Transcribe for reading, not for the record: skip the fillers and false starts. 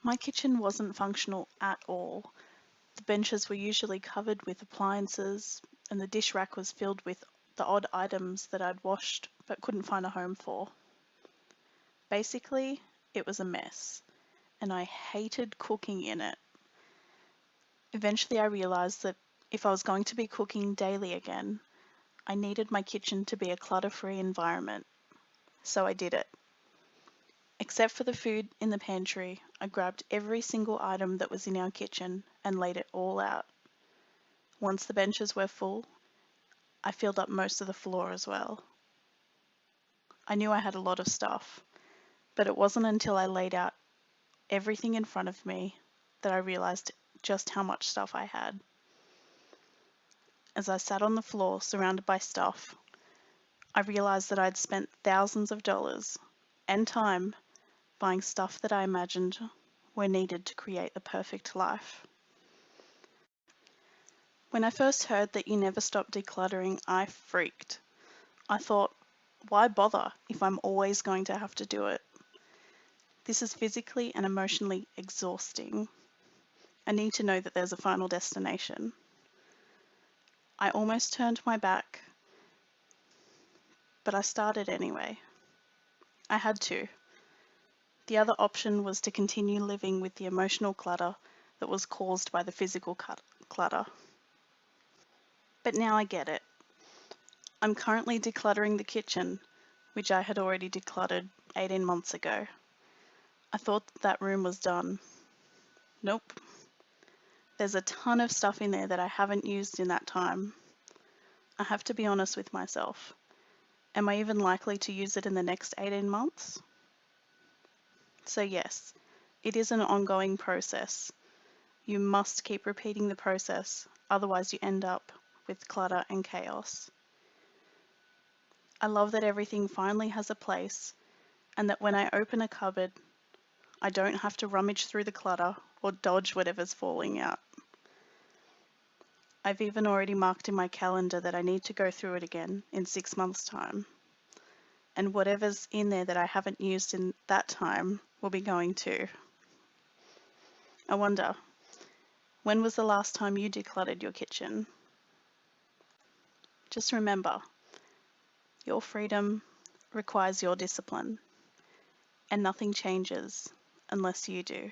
My kitchen wasn't functional at all. The benches were usually covered with appliances, and the dish rack was filled with the odd items that I'd washed but couldn't find a home for. Basically, it was a mess, and I hated cooking in it. Eventually, I realized that if I was going to be cooking daily again, I needed my kitchen to be a clutter-free environment. So I did it. Except for the food in the pantry, I grabbed every single item that was in our kitchen and laid it all out. Once the benches were full, I filled up most of the floor as well. I knew I had a lot of stuff, but it wasn't until I laid out everything in front of me that I realized just how much stuff I had. As I sat on the floor surrounded by stuff, I realized that I'd spent thousands of dollars and time buying stuff that I imagined were needed to create the perfect life. When I first heard that you never stop decluttering, I freaked. I thought, why bother if I'm always going to have to do it? This is physically and emotionally exhausting. I need to know that there's a final destination. I almost turned my back, but I started anyway. I had to. The other option was to continue living with the emotional clutter that was caused by the physical clutter. But now I get it. I'm currently decluttering the kitchen, which I had already decluttered 18 months ago. I thought that room was done. Nope. There's a ton of stuff in there that I haven't used in that time. I have to be honest with myself. Am I even likely to use it in the next 18 months? So yes, it is an ongoing process. You must keep repeating the process, otherwise you end up with clutter and chaos. I love that everything finally has a place, and that when I open a cupboard, I don't have to rummage through the clutter or dodge whatever's falling out. I've even already marked in my calendar that I need to go through it again in 6 months' time. And whatever's in there that I haven't used in that time will be going too. I wonder, when was the last time you decluttered your kitchen? Just remember, your freedom requires your discipline, and nothing changes unless you do.